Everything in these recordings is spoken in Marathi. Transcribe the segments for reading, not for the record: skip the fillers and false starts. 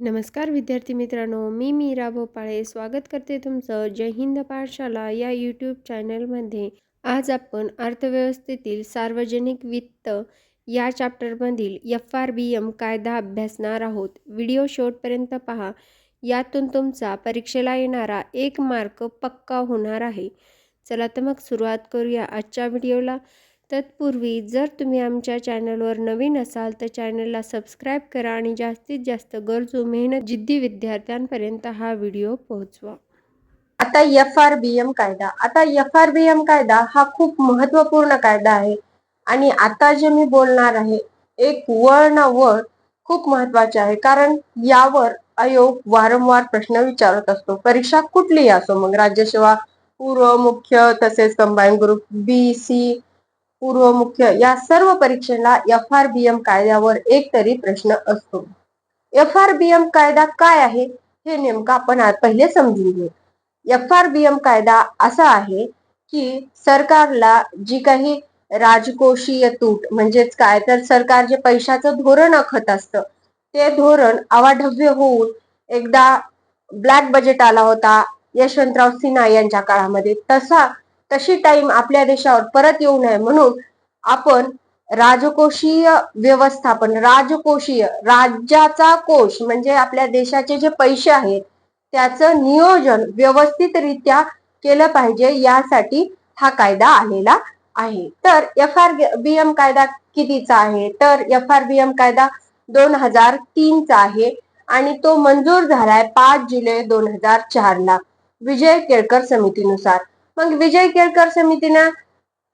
नमस्कार विद्यार्थी मित्रांनो, मी मीरा भोपाळे स्वागत करते तुमचं जय हिंद पाठशाला या यूट्यूब चॅनलमध्ये. आज आपण अर्थव्यवस्थेतील सार्वजनिक वित्त या चॅप्टरमधील FRBM कायदा अभ्यासणार आहोत. व्हिडिओ शेवटपर्यंत पहा. यातून तुमचा परीक्षेला येणारा 1 मार्क पक्का होणार आहे. चला तर मग सुरुवात करूया आजच्या व्हिडिओला. तत्पूर्वी जर तुम्ही आमच्या चॅनलवर नवीन असाल तर चॅनलला सबस्क्राईब करा आणि जास्तीत जास्त गरजू मेहनत जिद्दी विद्यार्थ्यांपर्यंत हा व्हिडिओ पोहोचवा. आता FRBM कायदा हा खूप महत्वपूर्ण कायदा आहे आणि आता जे मी बोलणार आहे एक वळ ना वळ खूप महत्वाचे आहे, कारण यावर आयोग वारंवार प्रश्न विचारत असतो. परीक्षा कुठलीही असो, मग राज्यसेवा, पूर्व, मुख्य तसेच कंबाईन ग्रुप बी, सी, पूर्व, मुख्य या सर्व परीक्षेला FRBM कायद्यावर एक तरी प्रश्न असतो. FRBM कायदा काय आहे हे नेमकं आपण पहिले समजून घेऊ. FRBM कायदा असा आहे की सरकारला जी काही राजकोषीय तूट म्हणजेच काय तर सरकार जे पैशाचं धोरण आखत असतं ते धोरण अवाढव्य होऊन एकदा ब्लॅक बजेट आला होता यशवंतराव सिन्हा यांच्या काळामध्ये, तशी टाइम आपल्या देशावर परत येऊ नये म्हणून आपण राजकोषीय व्यवस्थापन, राजकोषीय राज्याचा कोष म्हणजे आपल्या देशाचे जे पैसे आहेत त्याचं नियोजन व्यवस्थितरित्या केलं पाहिजे, यासाठी हा कायदा आलेला आहे. तर FRBM कायदा कितीचा आहे तर FRBM कायदा 2003 चा आहे आणि तो मंजूर झालाय 5 जुलै 2004 ला विजय केळकर समितीनुसार. मग विजय केळकर समितीनं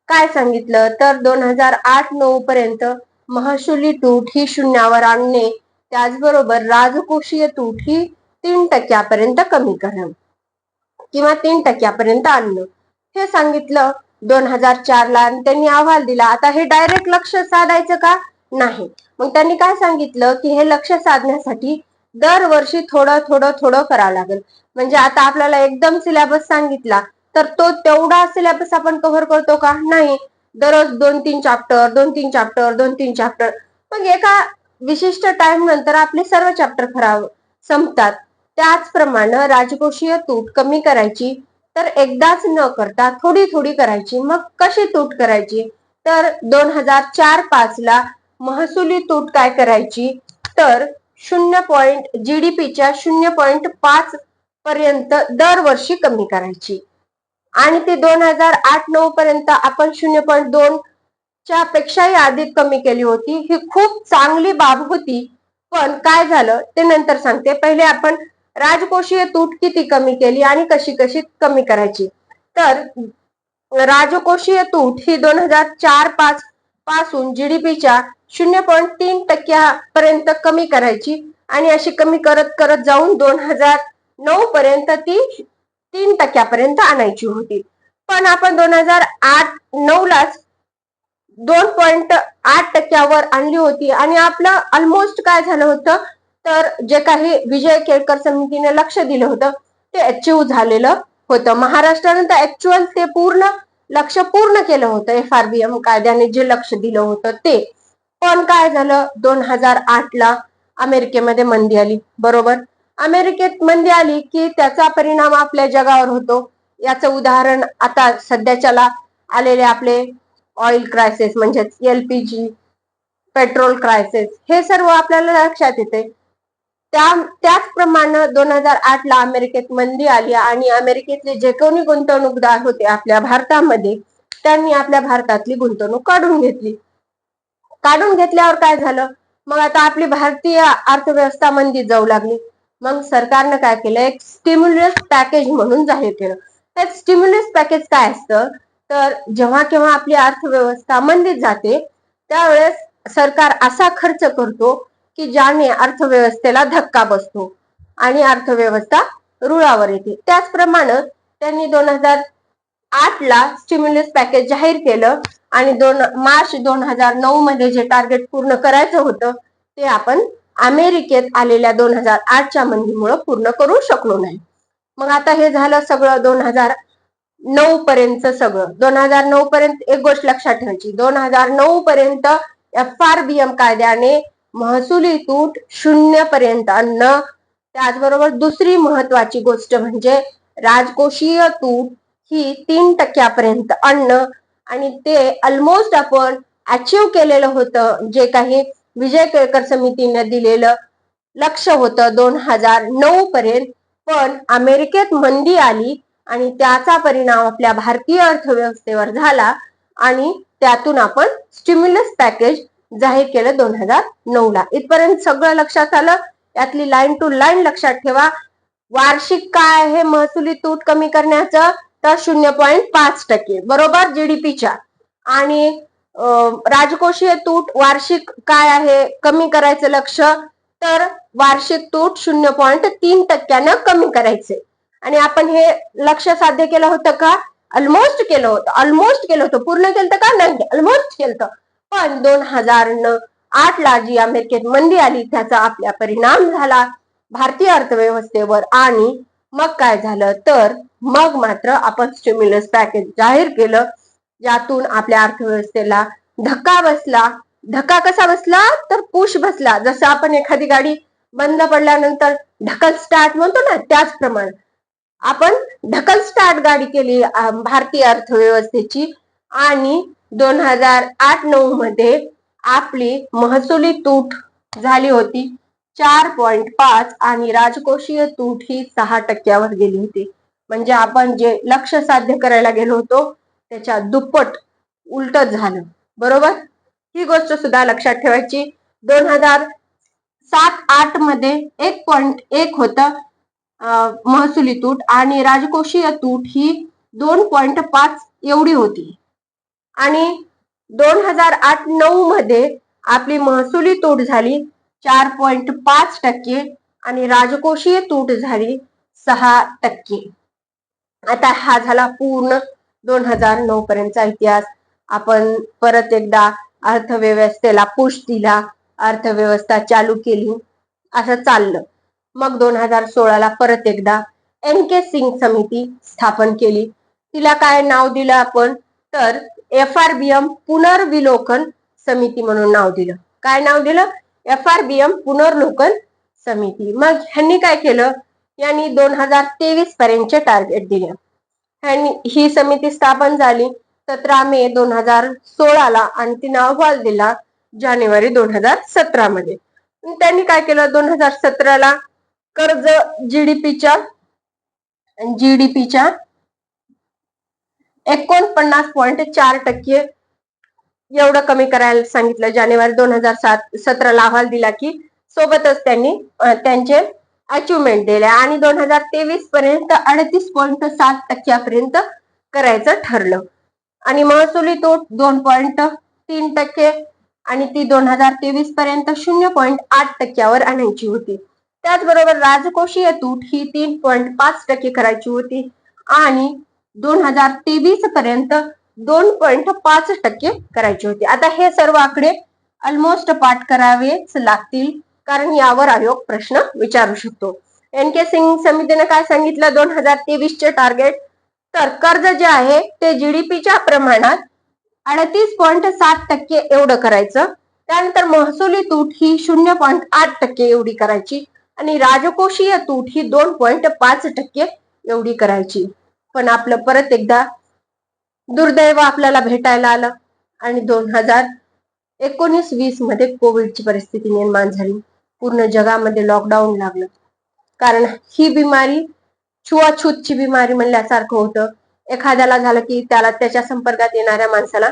काय सांगितलं तर 2008-9 पर्यंत महसुली तूट ही शून्यावर आणणे, त्याचबरोबर राजकोषीय तूट ही 3% कमी करणं किंवा 3% आणणं हे सांगितलं 2004 ला. आणि त्यांनी अहवाल दिला. आता हे डायरेक्ट लक्ष साधायचं का नाही, मग त्यांनी काय सांगितलं की हे लक्ष साधण्यासाठी दरवर्षी थोडं थोडं थोडं करावं लागेल. म्हणजे आता आपल्याला एकदम सिलेबस सांगितला तर तो तेवढा सिलेबस आपण कव्हर करतो का नाही, दररोज 2-3 चॅप्टर 2-3 चॅप्टर 2-3 चॅप्टर, मग एका विशिष्ट टाइम नंतर आपले सर्व चॅप्टर संपतात. त्याचप्रमाणे राजकोषीय तूट कमी करायची तर एकदाच न करता थोडी थोडी करायची. मग कशी तूट करायची तर 2004-5 ला महसुली तूट काय करायची तर GDPच्या 0.5 पर्यंत दरवर्षी कमी करायची आणि ते 2008-9 पर्यंत आपण 0.2 च्या पेक्षाही अधिक कमी केली होती. ही खूप चांगली बाब होती. पण काय झालं ते नंतर सांगते. पहिले आपण राजकोषीय तूट किती कमी केली आणि कशी कशी कमी करायची. तर राजकोषीय तूट ही 2004-5 पासून GDPच्या 0.3% पर्यंत कमी करायची आणि अशी कमी करत करत जाऊन 2009 पर्यंत ती 3% पर्यंत आणायची होती. पण आपण 2008-9 लाच 2.8% आणली होती आणि आपलं ऑलमोस्ट काय झालं होतं तर जे काही विजय केळकर समितीने लक्ष दिलं होतं ते अचीव्ह झालेलं होतं. महाराष्ट्रानं तर ऍक्च्युअल ते पूर्ण लक्ष पूर्ण केलं होतं. FRBM कायद्याने जे लक्ष दिलं होतं ते. पण काय झालं 2008 ला अमेरिकेमध्ये मंदी आली. बरोबर, अमेरिकेत मंदी आली की त्याचा परिणाम आपल्या जगावर होतो. याचं उदाहरण आता सध्याच्याला आलेले आपले ऑइल क्रायसिस म्हणजेच LPG, पेट्रोल क्रायसिस, हे सर्व आपल्याला लक्षात येते. त्याचप्रमाणे 2008 ला अमेरिकेत मंदी आली आणि अमेरिकेतले जे कोणी गुंतवणूकदार होते आपल्या भारतामध्ये त्यांनी आपल्या भारतातली गुंतवणूक काढून घेतली. काढून घेतल्यावर काय झालं, मग आता आपली भारतीय अर्थव्यवस्था मंदीत जाऊ लागली. मग सरकारनं काय केलं, एक स्टिम्युलस पॅकेज म्हणून जाहीर केलं. हे स्टिम्युलस पॅकेज काय असतं तर जेव्हा केव्हा आपली अर्थव्यवस्था मंदीत जाते त्यावेळेस सरकार असा खर्च करतो की ज्याने अर्थव्यवस्थेला धक्का बसतो आणि अर्थव्यवस्था रुळावर येते. त्याचप्रमाणे त्यांनी 2008 ला स्टिम्युलस पॅकेज जाहीर केलं आणि मार्च 2009 मध्ये जे टार्गेट पूर्ण करायचं होतं ते आपण अमेरिकेत आलेल्या 2008च्या मंदीमुळे पूर्ण करू शकलो नाही. मग आता हे झालं सगळं 2009 पर्यंत. सगळं 2009 पर्यंत एक गोष्ट लक्षात ठेवायची, 2009 पर्यंत FRBM कायद्याने महसुली तूट 0 पर्यंत आणणं त्याचबरोबर दुसरी महत्वाची गोष्ट म्हणजे राजकोषीय तूट ही 3% आणणं आणि ते ऑलमोस्ट आपण अचीव्ह केलेलं होतं, जे काही विजय केळकर समितीने दिलेलं लक्ष होतं 2009 पर्यंत. पण अमेरिकेत मंदी आली आणि त्याचा परिणाम आपल्या भारतीय अर्थव्यवस्थेवर झाला आणि त्यातून आपण स्टिम्युलस पॅकेज जाहीर केलं 2009 ला. इथपर्यंत सगळं लक्षात आलं. यातली लाईन टू लाईन लक्षात ठेवा. वार्षिक काय आहे महसुली तूट कमी करण्याचं, तर 0.5% बरोबर जीडीपीच्या. आणि राजकोषीय तूट वार्षिक काय आहे कमी करायचं लक्ष, तर वार्षिक तूट 0.3% कमी करायचे. आणि आपण हे लक्ष साध्य केलं होतं का? ऑलमोस्ट केलं होतं. पूर्ण केलं का? नाही, ऑलमोस्ट केलं. पण 2008 ला जी अमेरिकेत मंदी आली त्याचा आपल्या परिणाम झाला भारतीय अर्थव्यवस्थेवर. आणि मग काय झालं, तर मग मात्र आपण स्टिम्युलस पॅकेज जाहीर केलं, यातून आपल्या अर्थव्यवस्थेला धक्का बसला. धक्का कसा बसला, तर पुश बसला. जसं आपण एखादी गाडी बंद पडल्यानंतर ढकल स्टार्ट म्हणतो ना, त्याचप्रमाणे आपण ढकल स्टार्ट गाडी केली भारतीय अर्थव्यवस्थेची. आणि 2008-9 मध्ये आपली महसुली तूट झाली होती 4.5 आणि राजकोषीय तूट ही 6% गेली होती. म्हणजे आपण जे लक्ष साध्य करायला गेलो होतो त्याच्या दुप्पट उलटच झालं. बरोबर, ही गोष्ट सुद्धा लक्षात ठेवायची. 2007-8 मध्ये 1.1 होतं महसुली तूट आणि राजकोषीय तूट ही 2.5 एवढी होती. आणि 2008-9 मध्ये आपली महसुली तूट झाली 4.5% आणि राजकोषीय तूट झाली 6%. आता हा झाला पूर्ण 2009 पर्यंतचा इतिहास. आपण परत एकदा अर्थव्यवस्थेला पुश दिला, अर्थव्यवस्था चालू केली, असं चाललं. मग 2016 ला परत एकदा NK सिंग समिती स्थापन केली. तिला काय नाव दिलं आपण, तर FRBM पुनर्विलोकन समिती म्हणून नाव दिलं. काय नाव दिलं? FRBM पुनर्विलोकन समिती. मग ह्यांनी काय केलं, यांनी 2023 पर्यंतचे टार्गेट दिले. ही समिती स्थापन झाली 17 मे 2016 ला आणि तिने अहवाल दिला जानेवारी 2017 मध्ये. त्यांनी काय केलं, 2017 ला कर्ज जीडीपीच्या 49.4% एवढं कमी करायला सांगितलं. जानेवारी 2017 ला अहवाल दिला की सोबतच त्यांनी त्यांचे अचिव्हमेंट दिल्या आणि 2023 पर्यंत 38.7% पर्यंत करायचं ठरलं. आणि महसुली तूट 2.3% आणि ती 2023 पर्यंत 0.8% आणायची होती. त्याचबरोबर राजकोषीय तूट ही 3.5% करायची होती आणि 2023 पर्यंत 2.5% करायची होती. आता हे सर्व आकडे ऑलमोस्ट पाठ करावेच लागतील, कारण यावर आयोग प्रश्न विचारू शकतो. NK सिंग समितीने काय सांगितलं 2023 चे टार्गेट, तर कर्ज जे आहे ते जीडीपीच्या प्रमाणात 38.7% एवढं करायचं. त्यानंतर महसुली तूट ही 0.8% एवढी करायची आणि राजकोषीय तूट ही 2.5% एवढी करायची. पण आपलं परत एकदा दुर्दैव आपल्याला भेटायला आलं आणि 2019-20 मध्ये कोविडची परिस्थिती निर्माण झाली. पूर्ण जगामध्ये लॉकडाऊन लागलं, कारण ही बिमारी छुआछूतची बिमारी म्हणल्यासारखं होतं. एखाद्याला झालं की त्याला त्याच्या संपर्कात येणाऱ्या माणसाला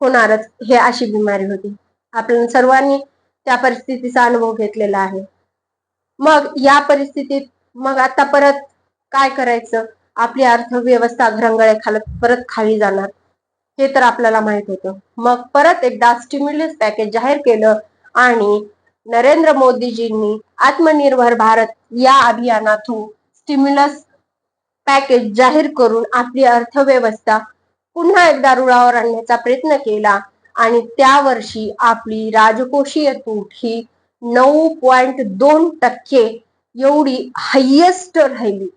होणारच, हे अशी बिमारी होती. आपण सर्वांनी त्या परिस्थितीचा अनुभव घेतलेला आहे. मग या परिस्थितीत मग आता परत काय करायचं, आपली अर्थव्यवस्था घरंगळ्या परत खाली जाणार हे तर आपल्याला माहित होतं. मग परत एकदा स्टिम्युलस पॅकेज जाहीर केलं आणि नरेंद्र मोदीजींनी आत्मनिर्भर भारत या अभियानातून स्टिम्युलस पॅकेज जाहीर करून आपली अर्थव्यवस्था पुन्हा एकदा रुळावर आणण्याचा प्रयत्न केला आणि त्या वर्षी आपली राजकोषीय तूट ही 9.2% एवढी हायेस्ट राहिली.